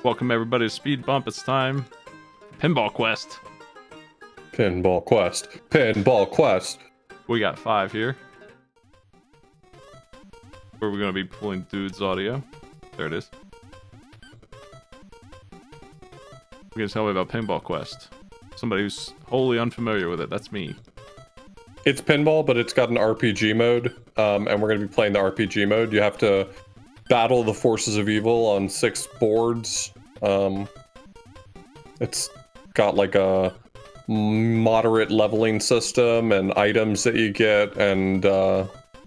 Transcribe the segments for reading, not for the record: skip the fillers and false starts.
Welcome everybody to Speed Bump. It's time. Pinball Quest. Pinball Quest. Pinball Quest. We got 5 here. Where we're going to be pulling dude's audio. There it is. You're going to tell me about Pinball Quest. Somebody who's wholly unfamiliar with it. That's me. It's pinball, but it's got an RPG mode, and we're going to be playing the RPG mode. You have to battle the forces of evil on 6 boards. It's got like a moderate leveling system and items that you get, and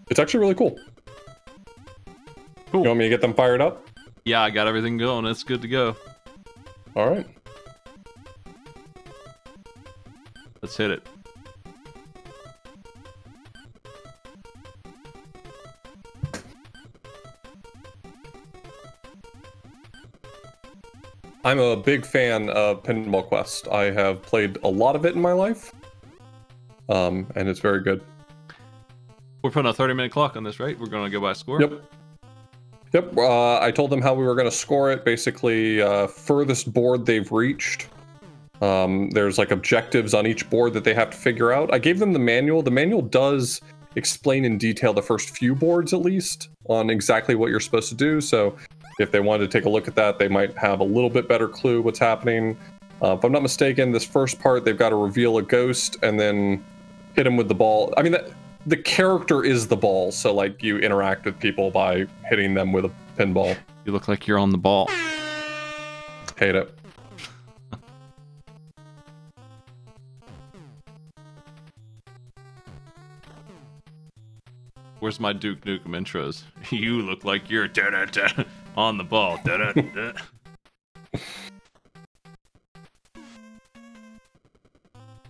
it's actually really cool. Cool. You want me to get them fired up? Yeah, I got everything going. It's good to go. All right. Let's hit it. I'm a big fan of Pinball Quest. I have played a lot of it in my life, and it's very good. We're putting a 30-minute clock on this, right? We're going to go by score? Yep. I told them how we were going to score it. Basically, furthest board they've reached. There's like objectives on each board that they have to figure out. I gave them the manual. The manual does explain in detail the first few boards, at least, on exactly what you're supposed to do. So if they wanted to take a look at that, they might have a little bit better clue what's happening. If I'm not mistaken, this first part, they've got to reveal a ghost and then hit him with the ball. I mean, the character is the ball, so like you interact with people by hitting them with a pinball. You look like you're on the ball. Hate it. Where's my Duke Nukem intros? You look like you're da-da-da on the ball. Da-da-da.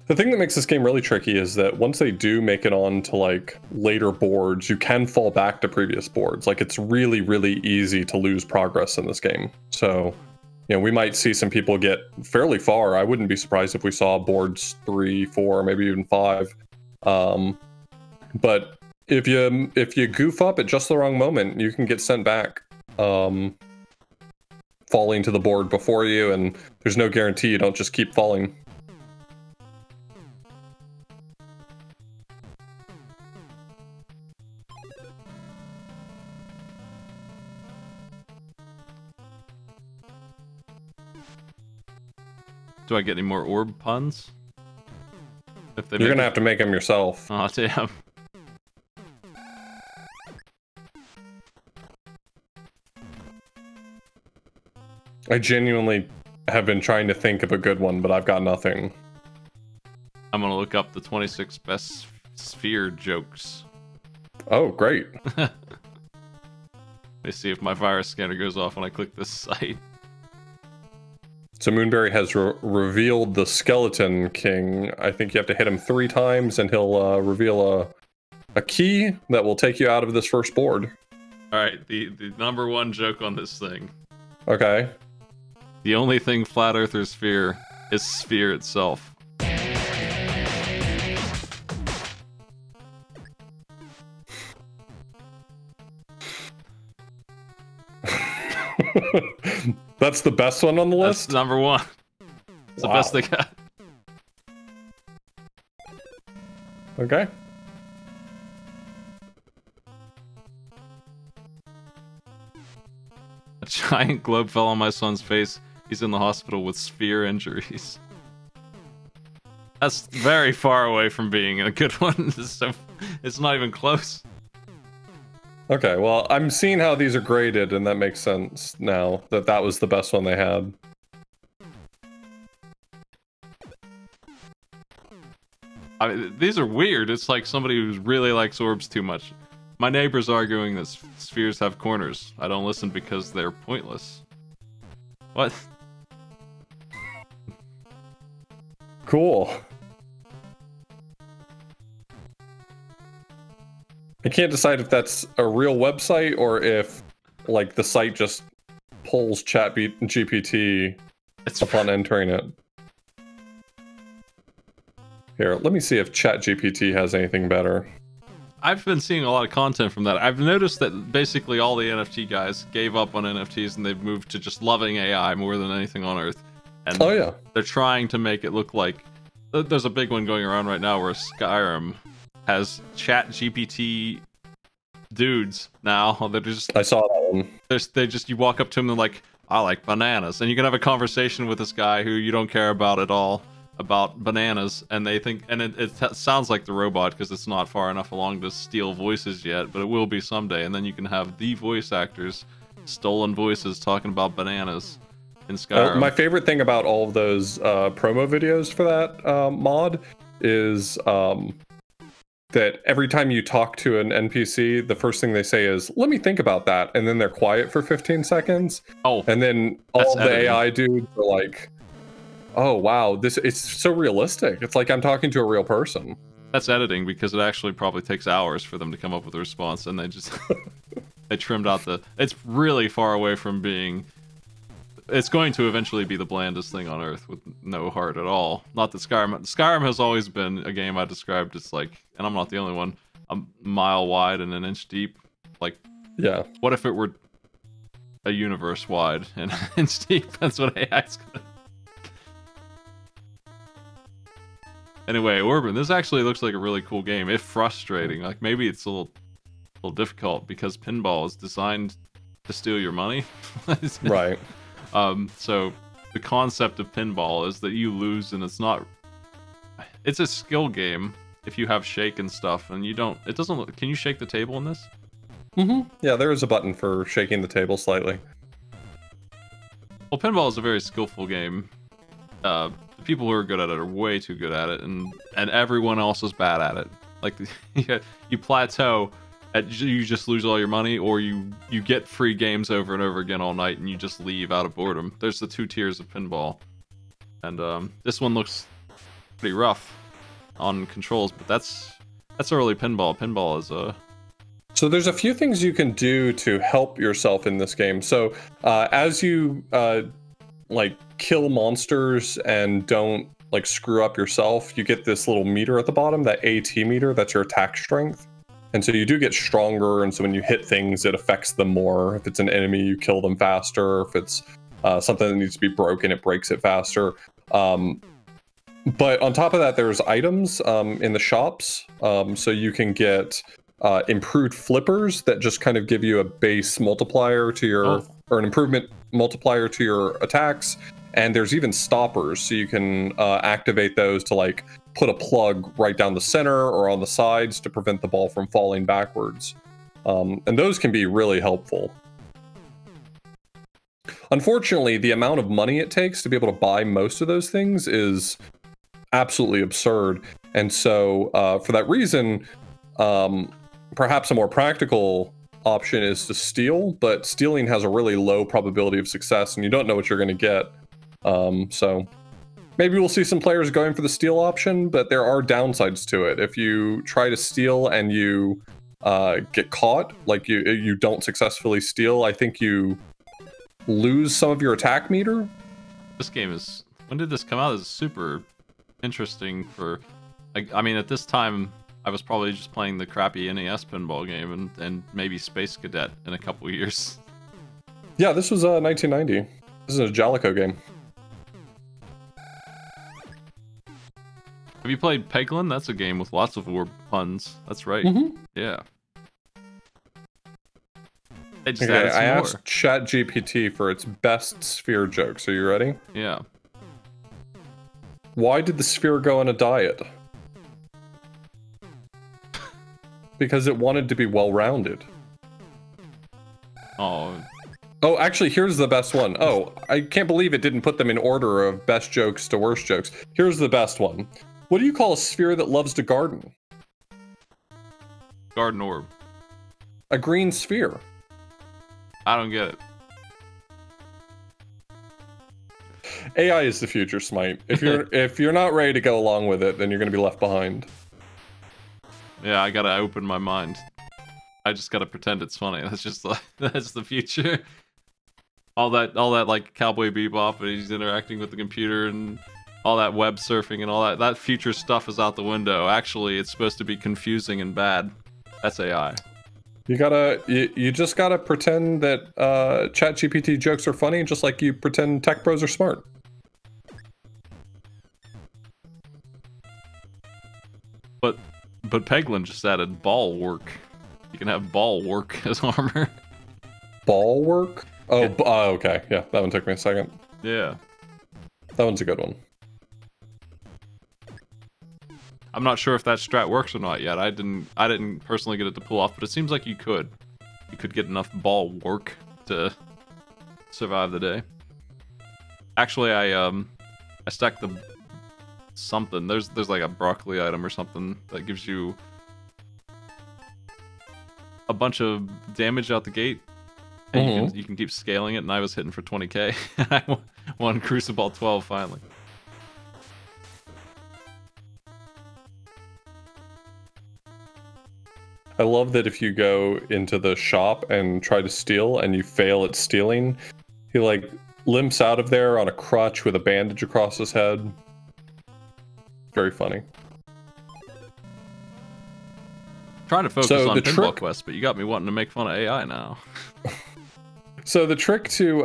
The thing that makes this game really tricky is that once they do make it on to like later boards, you can fall back to previous boards. Like it's really, really easy to lose progress in this game. So, you know, we might see some people get fairly far. I wouldn't be surprised if we saw boards 3, 4, maybe even 5. But if you goof up at just the wrong moment, you can get sent back, falling to the board before you, and there's no guarantee you don't just keep falling. Do I get any more orb puns? If You're gonna have to make them yourself. Oh, damn. I genuinely have been trying to think of a good one, but I've got nothing. I'm gonna look up the 26 best sphere jokes. Oh, great. Let me see if my virus scanner goes off when I click this site. So Moonberry has revealed the Skeleton King. I think you have to hit him 3 times and he'll reveal a key that will take you out of this first board. Alright, the #1 joke on this thing. Okay. The only thing flat earthers fear is sphere itself. That's the best one on the list? That's #1. It's the best they got. Okay. A giant globe fell on my son's face. He's in the hospital with sphere injuries. That's very far away from being a good one. It's not even close. Okay, well, I'm seeing how these are graded, and that makes sense now, that was the best one they had. I mean, these are weird. It's like somebody who really likes orbs too much. My neighbor's arguing that spheres have corners. I don't listen because they're pointless. What? Cool. I can't decide if that's a real website or if, like, the site just pulls ChatGPT upon entering it. Here, let me see if ChatGPT has anything better. I've been seeing a lot of content from that. I've noticed that basically all the NFT guys gave up on NFTs and they've moved to just loving AI more than anything on Earth. And oh yeah, they're trying to make it look like there's a big one going around right now where Skyrim has Chat GPT dudes now. They're just I saw that one. they just you walk up to them and they're like, I like bananas, and you can have a conversation with this guy who you don't care about at all about bananas, and they think, and it sounds like the robot because it's not far enough along to steal voices yet, but it will be someday, and then you can have the voice actors stolen voices talking about bananas in Skyrim. My favorite thing about all of those promo videos for that mod is that every time you talk to an NPC, the first thing they say is, let me think about that, and then they're quiet for 15 seconds. Oh, and then all the AI dudes are like, oh wow, it's so realistic. It's like I'm talking to a real person. That's editing, because it actually probably takes hours for them to come up with a response, and they just they trimmed out it's really far away from being. It's going to eventually be the blandest thing on Earth with no heart at all. Not that Skyrim has always been a game I described as like, and I'm not the only one, a mile wide and an inch deep. Like, yeah. What if it were a universe wide and an inch deep? That's what AI's gonna. Anyway, Orban, this actually looks like a really cool game, if frustrating. Like, maybe it's a little difficult because Pinball is designed to steal your money. Right. So the concept of Pinball is that you lose, and it's a skill game if you have shake and stuff, and it doesn't look. Can you shake the table in this? Mm-hmm. Yeah, there is a button for shaking the table slightly. Well, Pinball is a very skillful game. The people who are good at it are way too good at it, and everyone else is bad at it. Like, you plateau, you just lose all your money, or you get free games over and over again all night, and you just leave out of boredom. There's the two tiers of Pinball, and this one looks pretty rough on controls, but that's early Pinball. Pinball is a. So there's a few things you can do to help yourself in this game. So as you like kill monsters and don't like screw up yourself, you get this little meter at the bottom, that AT meter, that's your attack strength. And so you do get stronger, and so when you hit things, it affects them more. If it's an enemy, you kill them faster. If it's something that needs to be broken, it breaks it faster. But on top of that, there's items in the shops. So you can get improved flippers that just kind of give you a base multiplier to your, or an improvement multiplier to your attacks. And there's even stoppers, so you can activate those to like put a plug right down the center or on the sides to prevent the ball from falling backwards. And those can be really helpful. Unfortunately, the amount of money it takes to be able to buy most of those things is absolutely absurd. And so for that reason, perhaps a more practical option is to steal, but stealing has a really low probability of success, and you don't know what you're going to get. So maybe we'll see some players going for the steal option, but there are downsides to it. If you try to steal and you get caught, like you don't successfully steal, I think you lose some of your attack meter. This game is, when did this come out? This is super interesting for, like, I mean, at this time I was probably just playing the crappy NES pinball game and maybe Space Cadet in a couple years. Yeah, this was 1990. This is a Jalico game. Have you played Peglin? That's a game with lots of word puns. That's right. Mm-hmm. Yeah. They just Okay, added some I more. asked ChatGPT for its best sphere jokes. Are you ready? Yeah. Why did the sphere go on a diet? Because it wanted to be well-rounded. Oh. Oh, actually, here's the best one. Oh, I can't believe it didn't put them in order of best jokes to worst jokes. Here's the best one. What do you call a sphere that loves to garden? Garden orb. A green sphere. I don't get it. AI is the future, Smite. If you're not ready to go along with it, then you're going to be left behind. Yeah, I gotta open my mind. I just gotta pretend it's funny. That's just like, that's the future. All that like Cowboy Bebop, and he's interacting with the computer and all that web surfing and all that future stuff is out the window. Actually, it's supposed to be confusing and bad. That's AI. You just gotta pretend that ChatGPT jokes are funny, just like you pretend tech pros are smart. But Peglin just added ball work. You can have ball work as armor. Ball work? Oh, Yeah. Okay. Yeah, that one took me a second. Yeah. That one's a good one. I'm not sure if that strat works or not yet. I didn't personally get it to pull off, but it seems like you could. You could get enough ball work to survive the day. Actually, I stacked the something. There's like a broccoli item or something that gives you a bunch of damage out the gate, and you can keep scaling it. And I was hitting for 20k. I won Crucible 12 finally. I love that if you go into the shop and try to steal and you fail at stealing, he like limps out of there on a crutch with a bandage across his head. Very funny. Trying to focus on Pinball Quest, but you got me wanting to make fun of AI now. So the trick to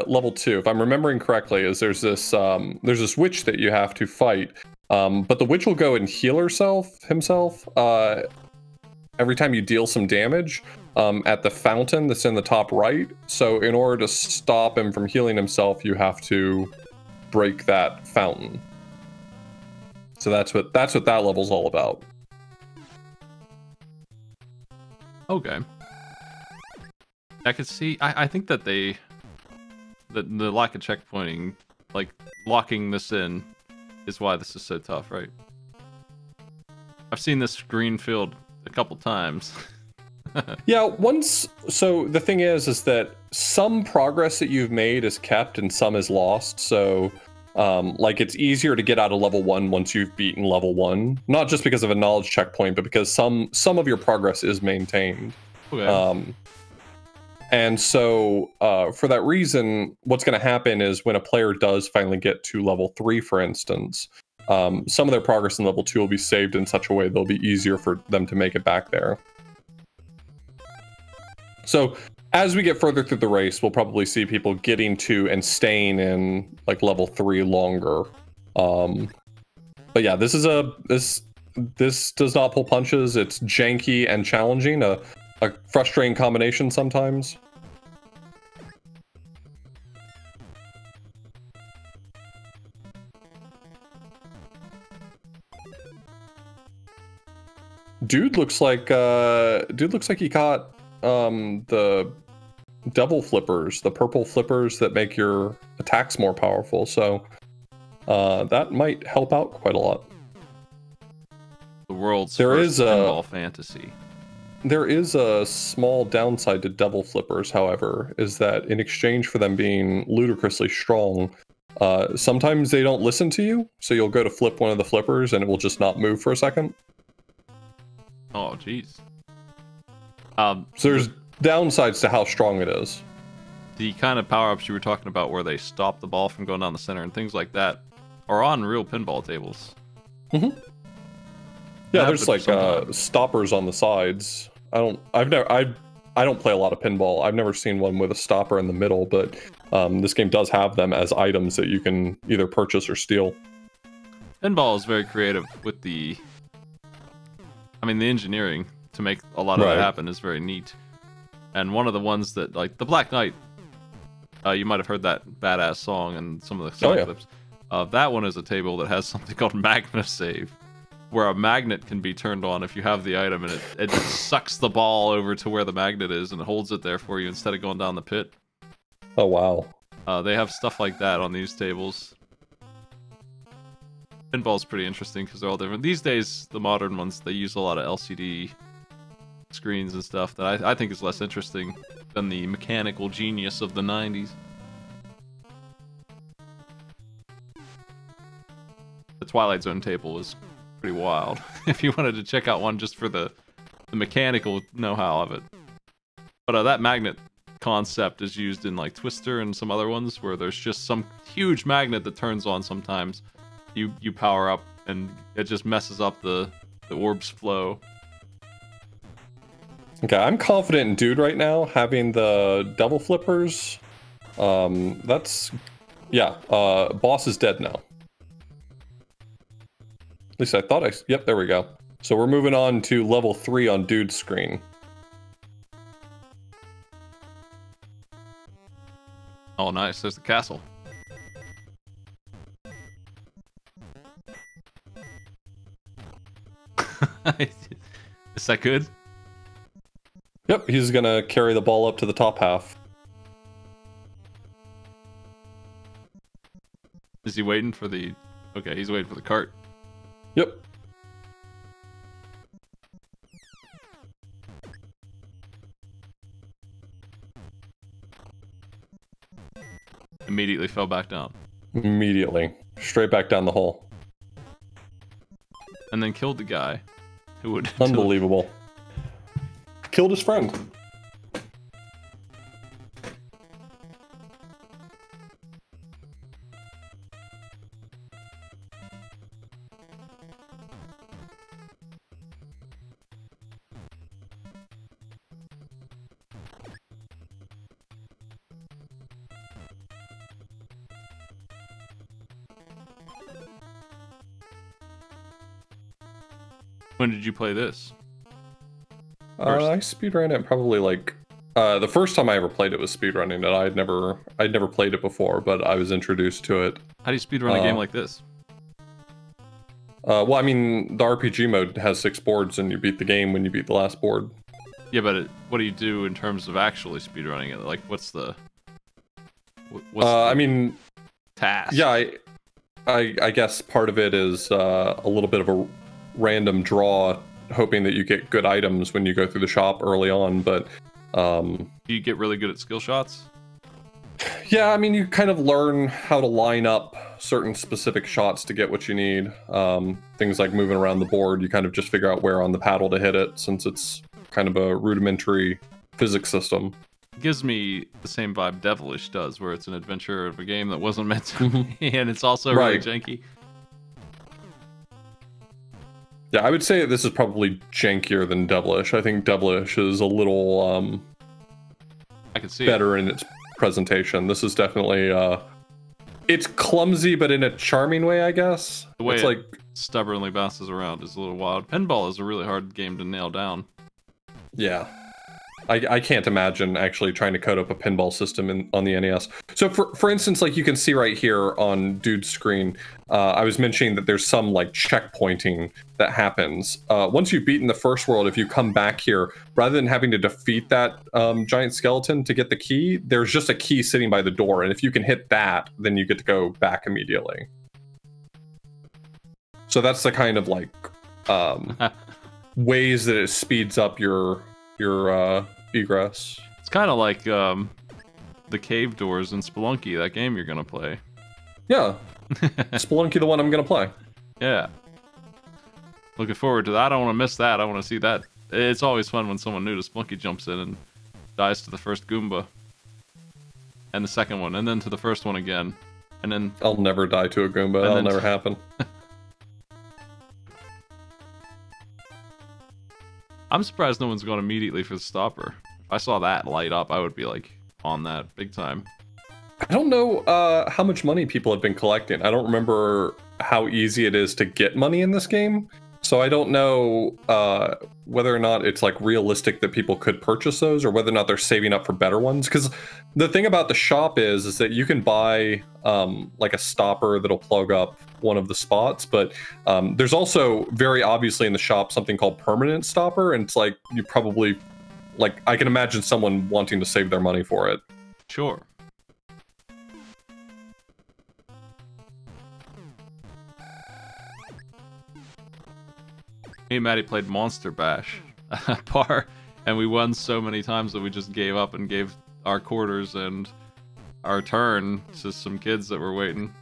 level 2, if I'm remembering correctly, is there's this witch that you have to fight, but the witch will go and heal himself every time you deal some damage at the fountain that's in the top right. So in order to stop him from healing himself, you have to break that fountain. So that's what that level's all about. Okay. I could see. I think that the lack of checkpointing, like locking this in, is why this is so tough, right? I've seen this green field a couple times. Yeah, so the thing is that some progress that you've made is kept and some is lost. So like it's easier to get out of level 1 once you've beaten level 1, not just because of a knowledge checkpoint, but because some of your progress is maintained. Okay. And so for that reason, what's going to happen is when a player does finally get to level 3, for instance, some of their progress in level 2 will be saved in such a way they'll be easier for them to make it back there. So as we get further through the race, we'll probably see people getting to and staying in like level 3 longer. But yeah, this does not pull punches. It's janky and challenging, a frustrating combination sometimes. Dude looks like he caught the devil flippers, the purple flippers that make your attacks more powerful. So that might help out quite a lot. The world's first pinball fantasy. There is a small downside to devil flippers, however, is that in exchange for them being ludicrously strong, sometimes they don't listen to you. So you'll go to flip one of the flippers and it will just not move for a second. Oh, jeez. So there's downsides to how strong it is. The kind of power-ups you were talking about where they stop the ball from going down the center and things like that are on real pinball tables. Mm-hmm. Yeah, there's like stoppers on the sides. I don't play a lot of pinball. I've never seen one with a stopper in the middle, but this game does have them as items that you can either purchase or steal. Pinball is very creative with the engineering to make a lot of that happen is very neat. And one of the ones that, like, the Black Knight, you might have heard that badass song and some of the song clips. That one is a table that has something called Magna Save, where a magnet can be turned on if you have the item, and it just sucks the ball over to where the magnet is and it holds it there for you instead of going down the pit. Oh, wow. They have stuff like that on these tables. Pinball's pretty interesting because they're all different. These days, the modern ones, they use a lot of LCD screens and stuff that I think is less interesting than the mechanical genius of the 90s. The Twilight Zone table was pretty wild. If you wanted to check out one just for the mechanical know-how of it. But that magnet concept is used in like Twister and some other ones where there's just some huge magnet that turns on sometimes. You power up and it just messes up the orb's flow. Okay, I'm confident in Dude right now, having the devil flippers. That's... Yeah, boss is dead now. At least I thought I... Yep, there we go. So we're moving on to level 3 on Dude's screen. Oh, nice. There's the castle. Is that good? Yep, he's gonna carry the ball up to the top half. Is he waiting for the... Okay, he's waiting for the cart. Yep. Immediately fell back down. Immediately. Straight back down the hole. And then killed the guy who would... Unbelievable. Killed his friend. When did you play this? I speedran it probably like the first time I ever played it was speedrunning it. I'd never played it before, but I was introduced to it. How do you speedrun a game like this? Well, I mean, the RPG mode has 6 boards, and you beat the game when you beat the last board. Yeah, but what do you do in terms of actually speedrunning it? Like, what's the I mean, task? Yeah, I guess part of it is a little bit of a random draw, hoping that you get good items when you go through the shop early on, but do you get really good at skill shots? Yeah, I mean, you kind of learn how to line up certain specific shots to get what you need. Things like moving around the board, you kind of just figure out where on the paddle to hit it, since it's kind of a rudimentary physics system. It gives me the same vibe Devilish does, where it's an adventure of a game that wasn't meant to be, and it's also really janky. Yeah, I would say this is probably jankier than Devilish. I think Devilish is a little I can see better in its presentation. This is definitely it's clumsy, but in a charming way, I guess. The way it's it like stubbornly bounces around is a little wild. Pinball is a really hard game to nail down. Yeah. I can't imagine actually trying to code up a pinball system on the NES. So for instance, like you can see right here on Dude's screen, I was mentioning that there's some like checkpointing that happens. Once you've beaten the first world, if you come back here, rather than having to defeat that giant skeleton to get the key, there's just a key sitting by the door. And if you can hit that, then you get to go back immediately. So that's the kind of like ways that it speeds up your egress. It's kind of like the cave doors in Spelunky, that game you're gonna play. Yeah, Spelunky, the one I'm gonna play. Yeah, looking forward to that. I don't want to miss that. I want to see that. It's always fun when someone new to Spelunky jumps in and dies to the first Goomba, and the second one, and then to the first one again, and then I'll never die to a Goomba. That'll never happen. I'm surprised no one's gone immediately for the stopper. If I saw that light up, I would be like on that big time. I don't know how much money people have been collecting. I don't remember how easy it is to get money in this game. So I don't know whether or not it's like realistic that people could purchase those, or whether or not they're saving up for better ones. Because the thing about the shop is that you can buy like a stopper that'll plug up one of the spots, but there's also very obviously in the shop something called permanent stopper, and it's like you probably, like, I can imagine someone wanting to save their money for it. Sure. Me and Maddie played Monster Bash at par, and we won so many times that we just gave up and gave our quarters and our turn to some kids that were waiting.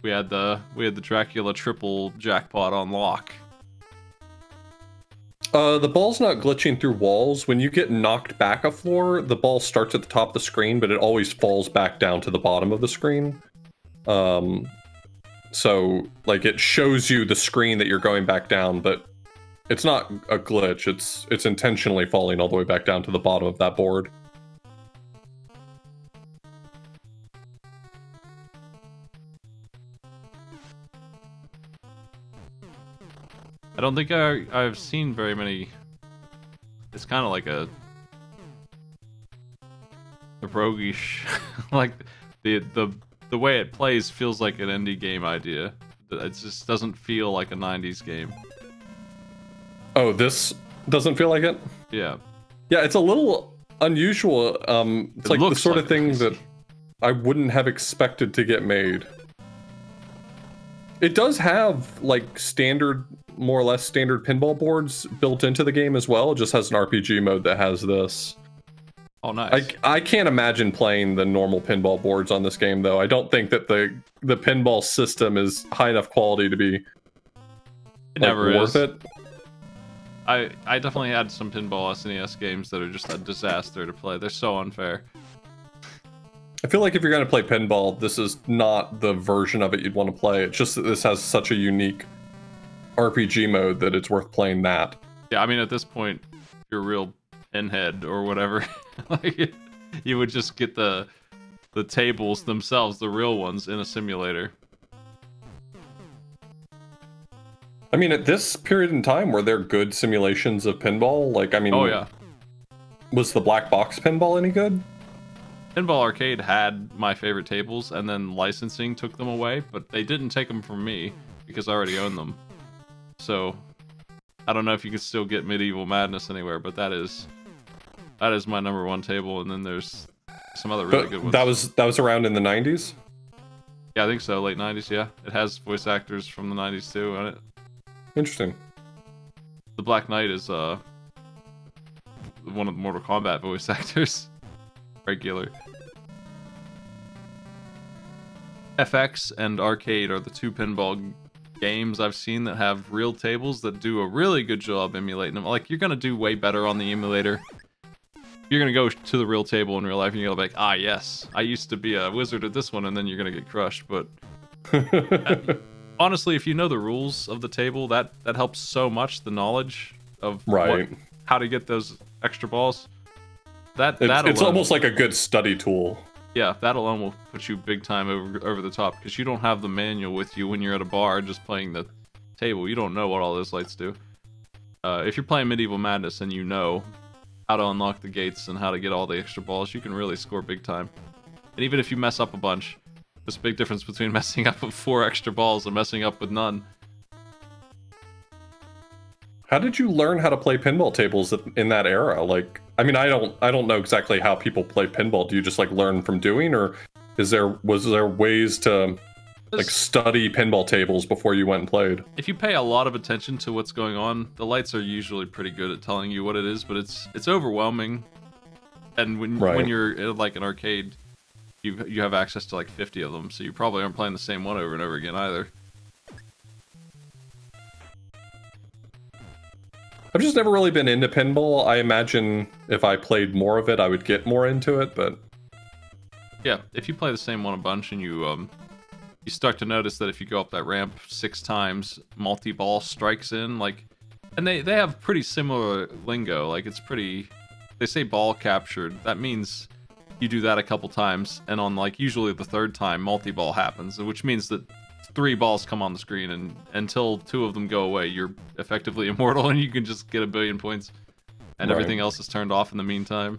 We had the Dracula triple jackpot on lock. The ball's not glitching through walls. When you get knocked back a floor, the ball starts at the top of the screen, but it always falls back down to the bottom of the screen. So, like, it shows you the screen that you're going back down, but It's not a glitch. It's intentionally falling all the way back down to the bottom of that board. I don't think I've seen very many. It's kind of like a roguish, like the way it plays feels like an indie game idea. It just doesn't feel like a 90s game. Oh, this doesn't feel like it? Yeah. Yeah, it's a little unusual. It's like the sort of thing that I wouldn't have expected to get made. It does have like standard, more or less standard pinball boards built into the game as well. It just has an RPG mode that has this. Oh, nice. I can't imagine playing the normal pinball boards on this game, though. I don't think that the pinball system is high enough quality to be worth it. I definitely had some pinball SNES games that are just a disaster to play. They're so unfair. I feel like if you're going to play pinball, this is not the version of it you'd want to play. It's just that this has such a unique RPG mode that it's worth playing that. Yeah, I mean, at this point, you're a real pinhead or whatever. Like, you would just get the tables themselves, the real ones, in a simulator. I mean, at this period in time, were there good simulations of pinball? Like, I mean, oh yeah. Was the black box pinball any good? Pinball Arcade had my favorite tables, and then licensing took them away, but they didn't take them from me because I already owned them. So, I don't know if you can still get Medieval Madness anywhere, but that is my #1 table, and then there's some other really good ones. That was around in the 90s? Yeah, I think so, late 90s, yeah. It has voice actors from the 90s too on it. Interesting. The Black Knight is one of the Mortal Kombat voice actors. Regular. FX and Arcade are the two pinball games I've seen that have real tables that do a really good job emulating them. Like, you're gonna do way better on the emulator. You're gonna go to the real table in real life and you're gonna be like, ah yes, I used to be a wizard at this one, and then you're gonna get crushed. But honestly, if you know the rules of the table, that helps so much, the knowledge of how to get those extra balls. It's almost like a good study tool. Yeah, that alone will put you big time over the top, because you don't have the manual with you when you're at a bar just playing the table. You don't know what all those lights do. If you're playing Medieval Madness and you know how to unlock the gates and how to get all the extra balls, you can really score big time. And even if you mess up a bunch, there's a big difference between messing up with 4 extra balls and messing up with none. How did you learn how to play pinball tables in that era? Like, I mean, I don't know exactly how people play pinball. Do you just like learn from doing, or was there ways to like study pinball tables before you went and played? If you pay a lot of attention to what's going on, the lights are usually pretty good at telling you what it is, but it's overwhelming. And when you're in like an arcade, you have access to like 50 of them, so you probably aren't playing the same one over and over again either. I've just never really been into pinball. I imagine if I played more of it, I would get more into it, but... Yeah, if you play the same one a bunch and you start to notice that if you go up that ramp 6 times, multi-ball strikes in, like... And they have pretty similar lingo, like it's pretty... They say ball captured, that means you do that a couple times, and on like usually the 3rd time, multi-ball happens, which means that 3 balls come on the screen, and until 2 of them go away, you're effectively immortal and you can just get 1 billion points, and everything else is turned off in the meantime.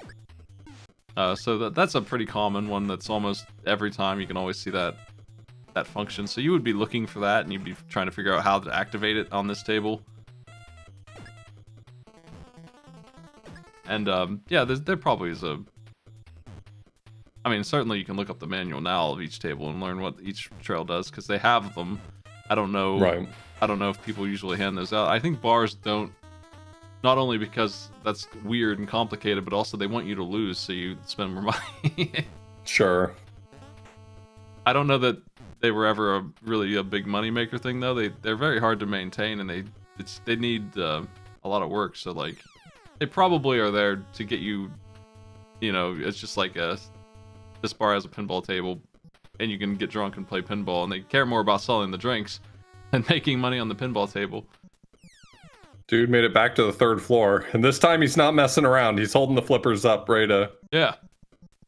So that's a pretty common one. That's almost every time you can always see that function. So you would be looking for that, and you'd be trying to figure out how to activate it on this table. And yeah, there probably is a... I mean, certainly you can look up the manual now of each table and learn what each trail does, because they have them. I don't know. I don't know if people usually hand those out. I think bars don't. Not only because that's weird and complicated, but also they want you to lose, so you spend more money. Sure. I don't know that they were ever really a big moneymaker thing, though. They're very hard to maintain, and they need a lot of work. So like, they probably are there to get you. You know, it's just like this bar has a pinball table, and you can get drunk and play pinball, and they care more about selling the drinks than making money on the pinball table. Dude made it back to the 3rd floor, and this time he's not messing around. He's holding the flippers up, ready to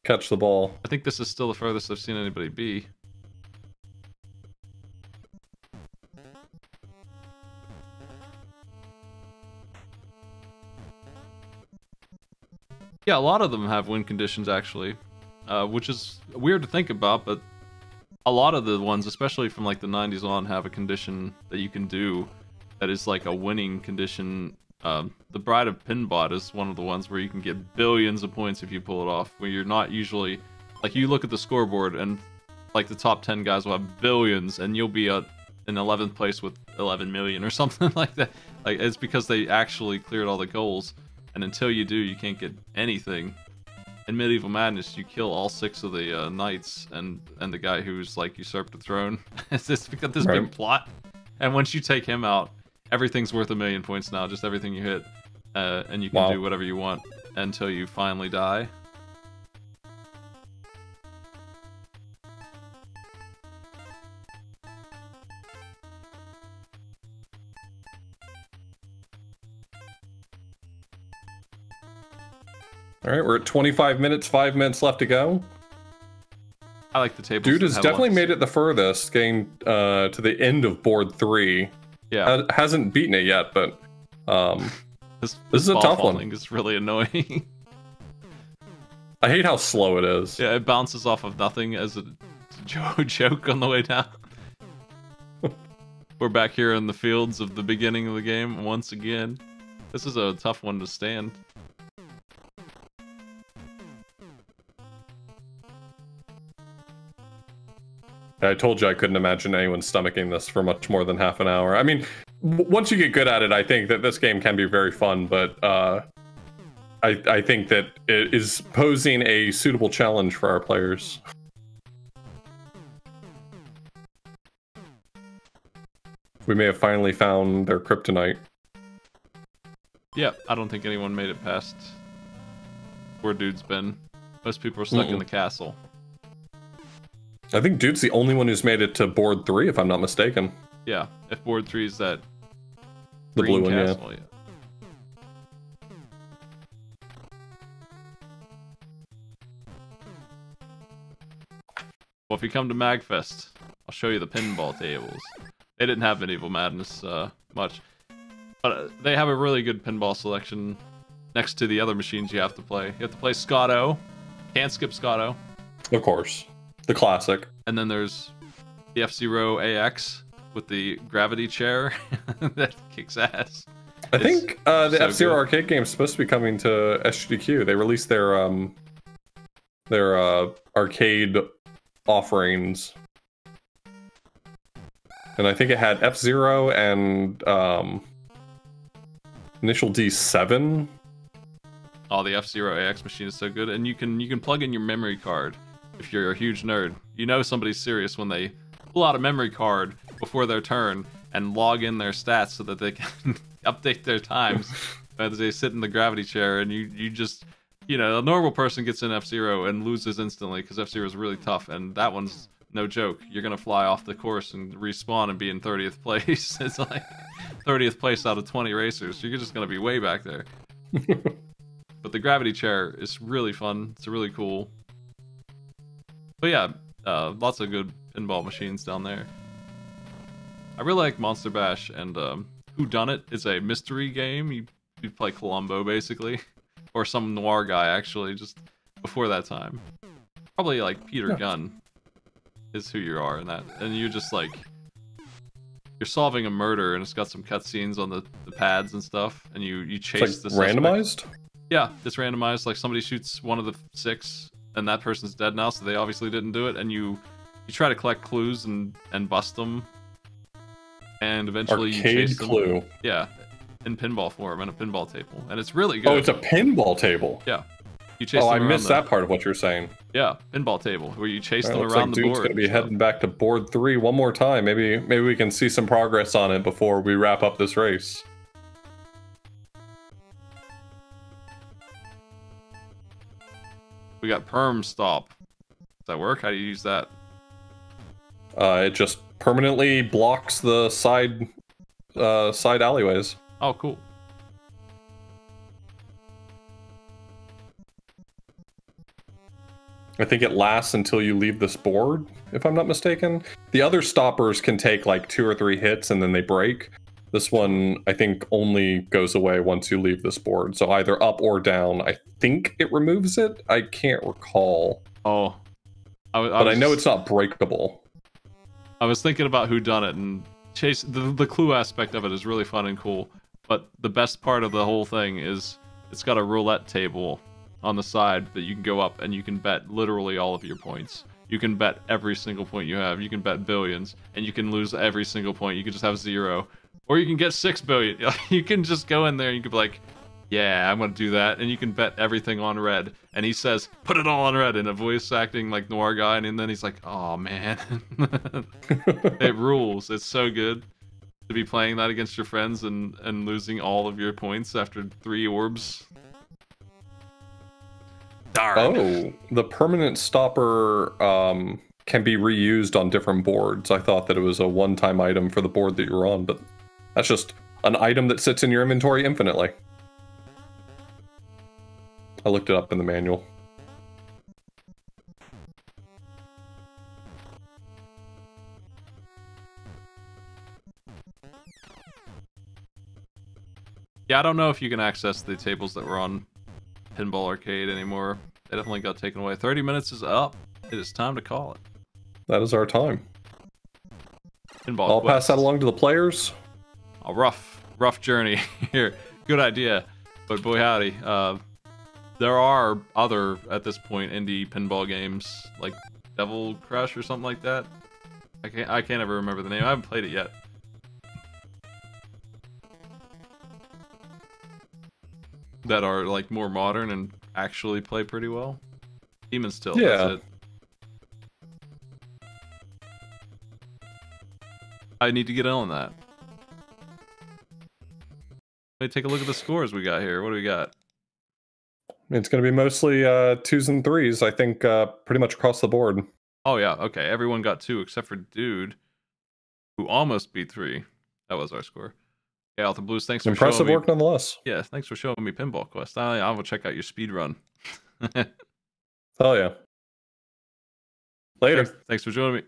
catch the ball. I think this is still the furthest I've seen anybody be. Yeah, a lot of them have win conditions actually, which is weird to think about, but a lot of the ones, especially from like the 90s on, have a condition that you can do that is like a winning condition. The Bride of Pinball is one of the ones where you can get billions of points if you pull it off, where you're not usually, like you look at the scoreboard and like the top 10 guys will have billions and you'll be in 11th place with 11 million or something like that. Like it's because they actually cleared all the goals, and until you do, you can't get anything. In Medieval Madness, you kill all 6 of the knights and the guy who's like usurped the throne. It's just got this big plot, and once you take him out, everything's worth 1,000,000 points now, just everything you hit, and you can do whatever you want until you finally die. All right, we're at 25 minutes, 5 minutes left to go. I like the tables. Dude has definitely made it the furthest, getting to the end of board 3. Yeah, hasn't beaten it yet, but this is a tough one. It's really annoying. I hate how slow it is. Yeah, it bounces off of nothing as a joke on the way down. We're back here in the fields of the beginning of the game once again. This is a tough one to stand. I told you I couldn't imagine anyone stomaching this for much more than half an hour. I mean, once you get good at it, I think that this game can be very fun, but I think that it is posing a suitable challenge for our players. We may have finally found their kryptonite. Yeah, I don't think anyone made it past where Dude's been. Most people are stuck in the castle. I think Dude's the only one who's made it to board 3, if I'm not mistaken. Yeah, if board 3 is that the blue one, castle, yeah. Well, if you come to MagFest, I'll show you the pinball tables. They didn't have Medieval Madness much, but they have a really good pinball selection next to the other machines you have to play. You have to play Scotto. Can't skip Scotto. Of course. The classic. And then there's the F-Zero AX with the gravity chair that kicks ass. I think the F-Zero arcade game is supposed to be coming to SGDQ. They released their arcade offerings, and I think it had F-Zero and Initial D7. Oh, the F-Zero AX machine is so good, and you can plug in your memory card if you're a huge nerd. You know somebody's serious when they pull out a memory card before their turn and log in their stats so that they can update their times as they sit in the gravity chair, and you just, you know, a normal person gets in F-Zero and loses instantly because F-Zero is really tough, and that one's no joke. You're gonna fly off the course and respawn and be in 30th place. It's like 30th place out of 20 racers. You're just gonna be way back there. But the gravity chair is really fun. It's really cool. But yeah, lots of good pinball machines down there. I really like Monster Bash, and Whodunit is a mystery game. You play Columbo, basically. Or some noir guy, actually, just before that time. Probably like Peter Gunn is who you are in that. And you're just like, you're solving a murder, and it's got some cutscenes on the pads and stuff, and you chase the suspect. Randomized? Yeah, it's randomized. Like somebody shoots one of the 6, and that person's dead now, so they obviously didn't do it, and you try to collect clues and bust them, and eventually you chase them. Clue. Yeah, in pinball form, and a pinball table, and it's really good. Oh, it's a pinball table. Yeah, you chase. Oh, them I missed that part of what you're saying. Yeah, pinball table where you chase them looks around like the board. Dude's gonna be heading back to board 3 one more time. Maybe we can see some progress on it before we wrap up this race. We got perm stop. Does that work? How do you use that? It just permanently blocks the side alleyways. Oh, cool. I think it lasts until you leave this board, if I'm not mistaken. The other stoppers can take like 2 or 3 hits and then they break. This one, I think, only goes away once you leave this board. So either up or down. I think it removes it. I can't recall. Oh. But I know it's not breakable. I was thinking about who done it, and Chase, the clue aspect of it is really fun and cool. But the best part of the whole thing is it's got a roulette table on the side that you can go up and you can bet literally all of your points. You can bet every single point you have. You can bet billions, and you can lose every single point. You can just have 0. Or you can get 6 billion. You can just go in there and you can be like, yeah, I'm going to do that. And you can bet everything on red. And he says, put it all on red, in a voice acting like noir guy. And then he's like, oh, man. It rules. It's so good to be playing that against your friends and losing all of your points after 3 orbs. Darn. Oh, the permanent stopper can be reused on different boards. I thought that it was a one-time item for the board that you were on, but that's just an item that sits in your inventory infinitely. I looked it up in the manual. Yeah, I don't know if you can access the tables that were on Pinball Arcade anymore. They definitely got taken away. 30 minutes is up. It is time to call it. That is our time. Pinball I'll Quest. pass that along to the players. A rough journey here. Good idea, but boy howdy. There are other, at this point, indie pinball games like Devil Crush or something like that. I can't ever remember the name. I haven't played it yet. That are like more modern and actually play pretty well. Demon Still. Yeah. That's it. I need to get in on that. Let me take a look at the scores we got here. What do we got? It's going to be mostly 2s and 3s, I think, pretty much across the board. Oh yeah, okay. Everyone got 2 except for Dude, who almost beat 3. That was our score. Yeah, Alpha Blues, thanks for Impressive showing me. work nonetheless. Yeah, thanks for showing me Pinball Quest. I will check out your speed run. Oh yeah. Later. Thanks for joining me.